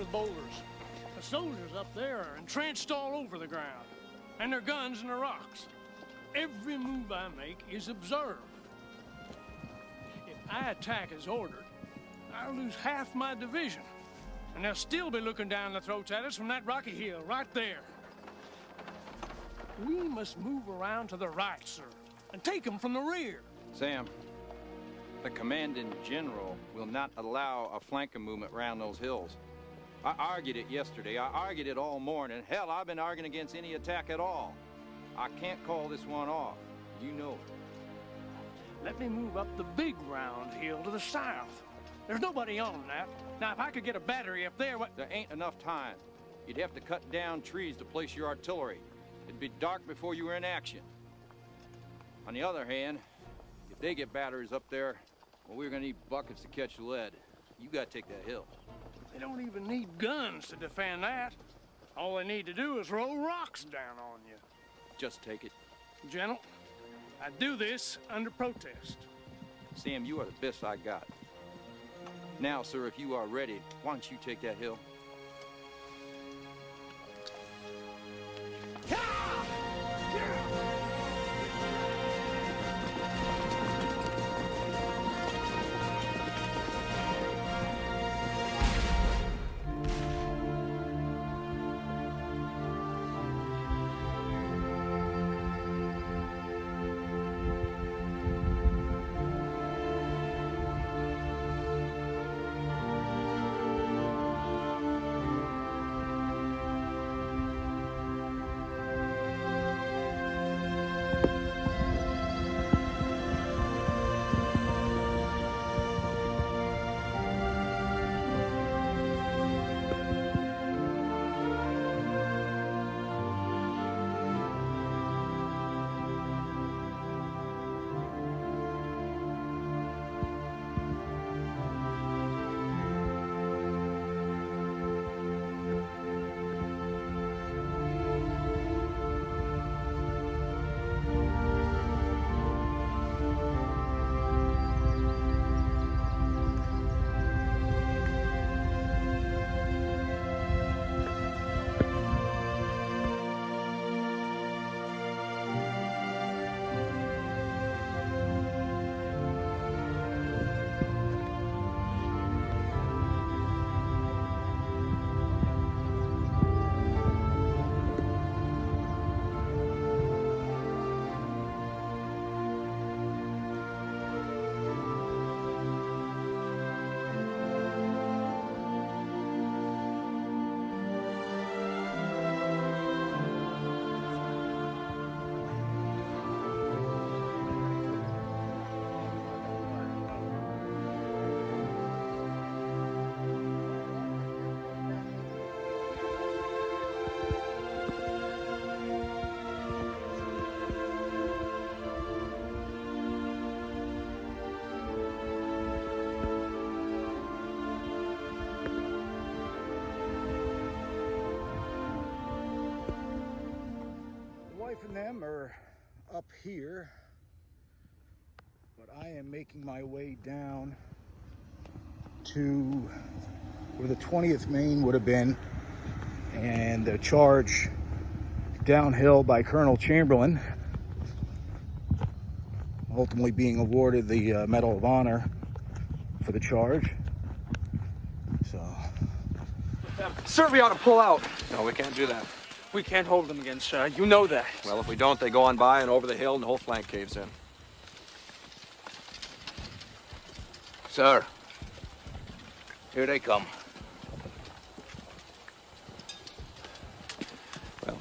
with boulders. The soldiers up there are entrenched all over the ground, and their guns and their rocks. Every move I make is observed. If I attack as ordered, I'll lose half my division, and they'll still be looking down their throats at us from that rocky hill right there. We must move around to the right, sir, and take them from the rear. Sam, the commanding general will not allow a flanking movement around those hills. I argued it yesterday. I argued it all morning. Hell, I've been arguing against any attack at all. I can't call this one off. You know it. Let me move up the big round hill to the south. There's nobody on that. Now, if I could get a battery up there, what... There ain't enough time. You'd have to cut down trees to place your artillery. It'd be dark before you were in action. On the other hand, if they get batteries up there, well, we're gonna need buckets to catch the lead. You gotta take that hill. They don't even need guns to defend that. All they need to do is roll rocks down on you. Just take it. General, I do this under protest. Sam, you are the best I got. Now, sir, if you are ready, why don't you take that hill? And them are up here, but I am making my way down to where the 20th Maine would have been, and the charge downhill by Colonel Chamberlain, ultimately being awarded the Medal of Honor for the charge. So, sir, we ought to pull out. No, we can't do that. We can't hold them again, sir. You know that. Well, if we don't, they go on by and over the hill and the whole flank caves in. Sir, here they come. Well,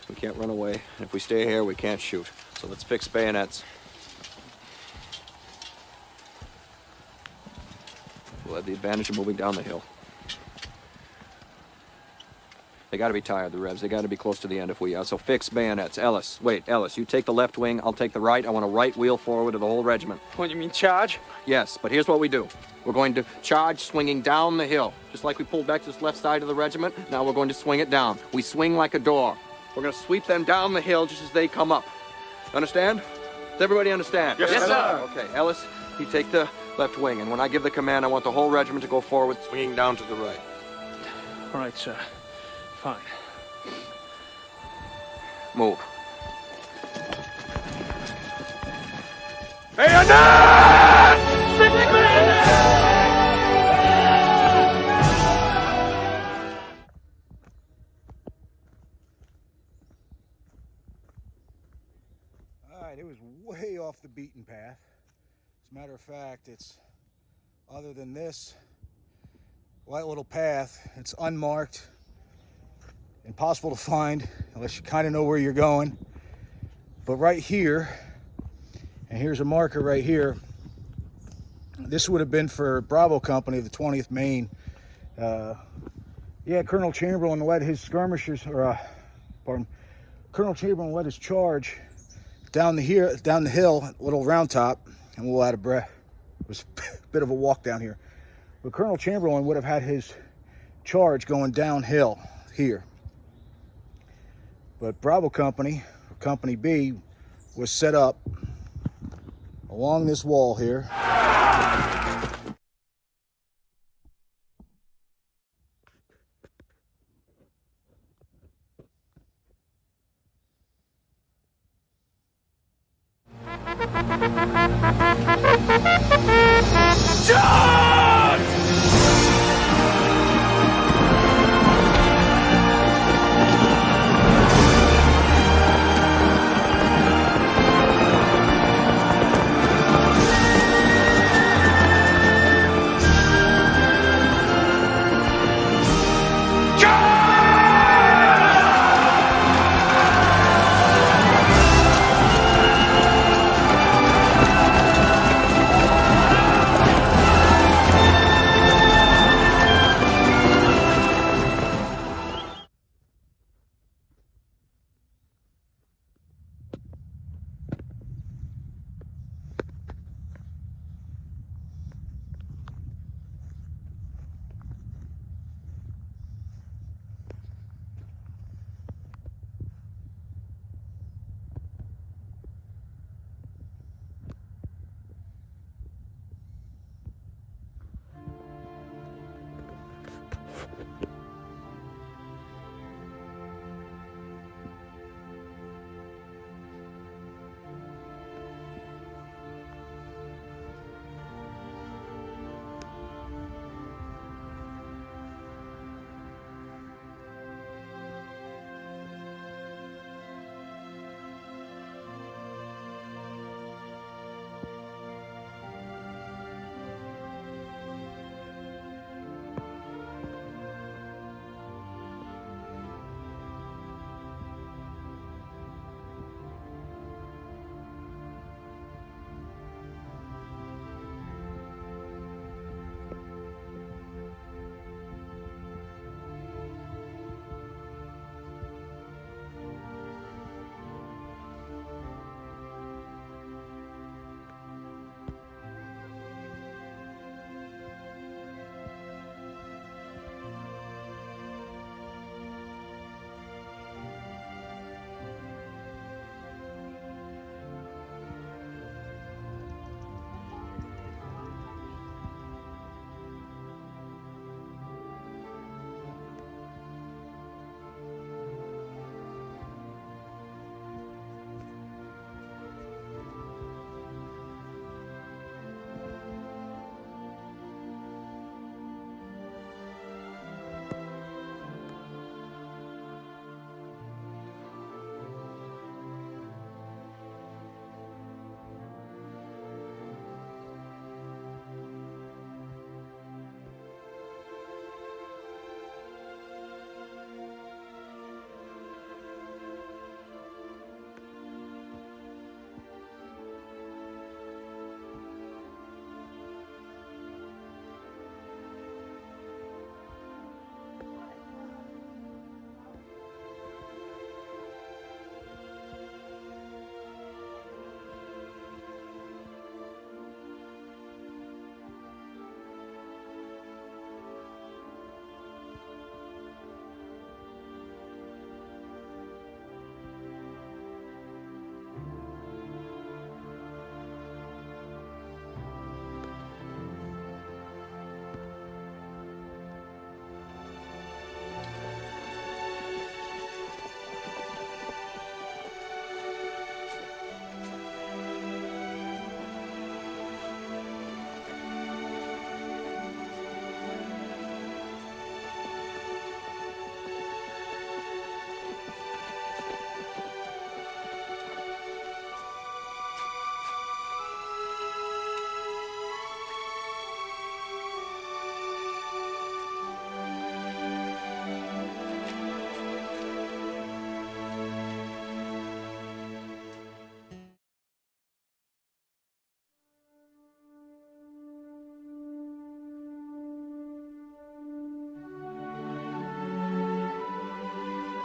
we can't run away. And if we stay here, we can't shoot. So let's fix bayonets. We'll have the advantage of moving down the hill. They got to be tired, the Revs. They got to be close to the end if we are. So fix bayonets. Ellis, wait, Ellis, you take the left wing. I'll take the right. I want a right wheel forward of the whole regiment. What, you mean charge? Yes, but here's what we do. We're going to charge swinging down the hill. Just like we pulled back to this left side of the regiment, now we're going to swing it down. We swing like a door. We're going to sweep them down the hill just as they come up. Understand? Does everybody understand? Yes, sir. Okay, Ellis, you take the left wing, and when I give the command, I want the whole regiment to go forward, swinging down to the right. All right, sir. Fine. Move. All right, it was way off the beaten path. As a matter of fact, it's, other than this light little path, it's unmarked, impossible to find unless you kind of know where you're going. But right here, and here's a marker right here, this would have been for Bravo Company of the 20th Maine. Yeah, Colonel Chamberlain led his skirmishers, Colonel Chamberlain led his charge down the hill, little round top, and we're out of breath. It was a bit of a walk down here. But Colonel Chamberlain would have had his charge going downhill here. But Bravo Company, Company B, was set up along this wall here.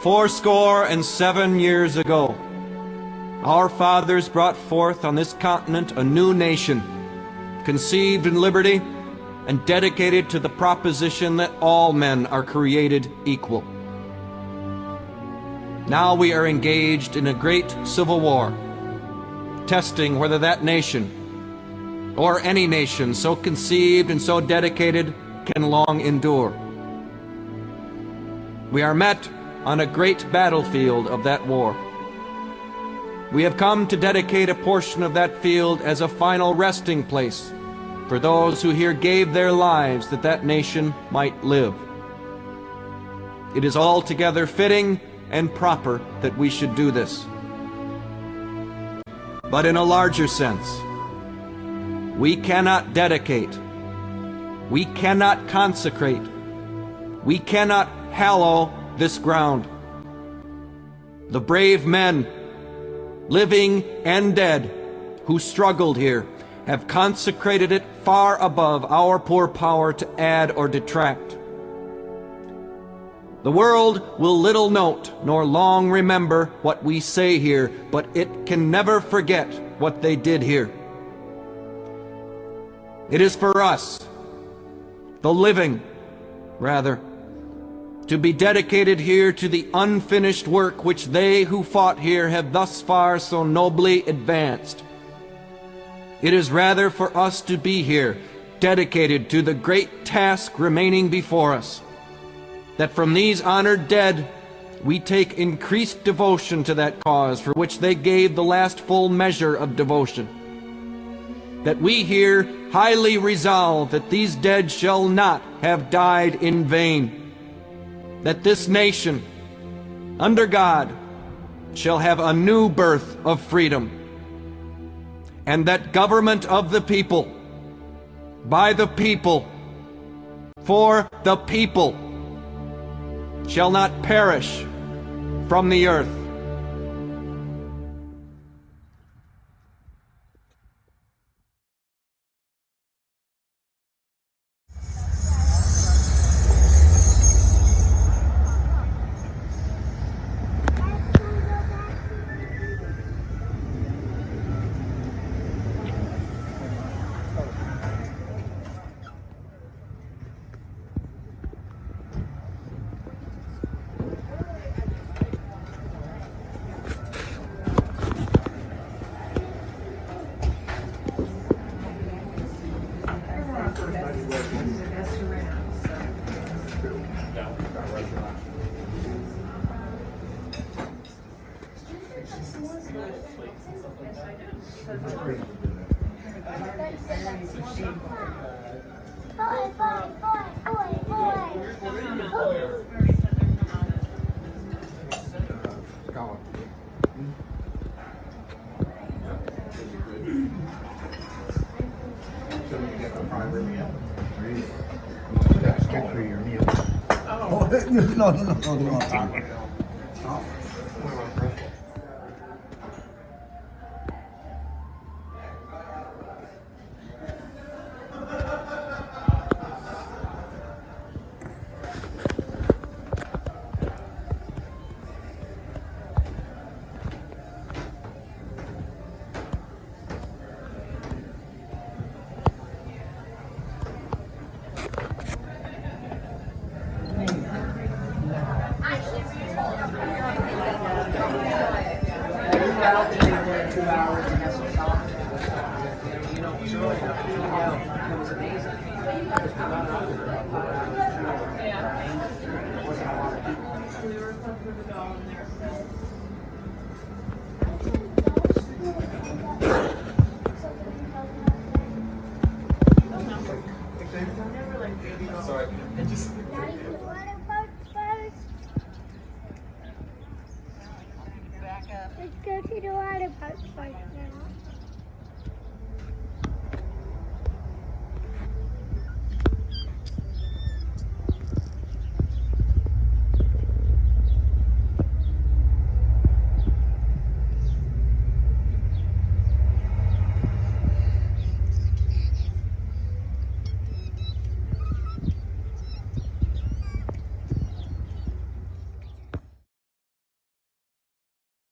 407 years ago, our fathers brought forth on this continent a new nation, conceived in liberty and dedicated to the proposition that all men are created equal. Now we are engaged in a great civil war, testing whether that nation, or any nation so conceived and so dedicated, can long endure. We are met on a great battlefield of that war. We have come to dedicate a portion of that field as a final resting place for those who here gave their lives that that nation might live. It is altogether fitting and proper that we should do this. But in a larger sense, we cannot dedicate, we cannot consecrate, we cannot hallow this ground. The brave men, living and dead, who struggled here, have consecrated it far above our poor power to add or detract. The world will little note nor long remember what we say here, but it can never forget what they did here. It is for us, the living, rather, to be dedicated here to the unfinished work which they who fought here have thus far so nobly advanced. It is rather for us to be here, dedicated to the great task remaining before us, that from these honored dead we take increased devotion to that cause for which they gave the last full measure of devotion. That we here highly resolve that these dead shall not have died in vain, that this nation, under God, shall have a new birth of freedom, and that government of the people, by the people, for the people, shall not perish from the earth. No. Let's go to the water park first.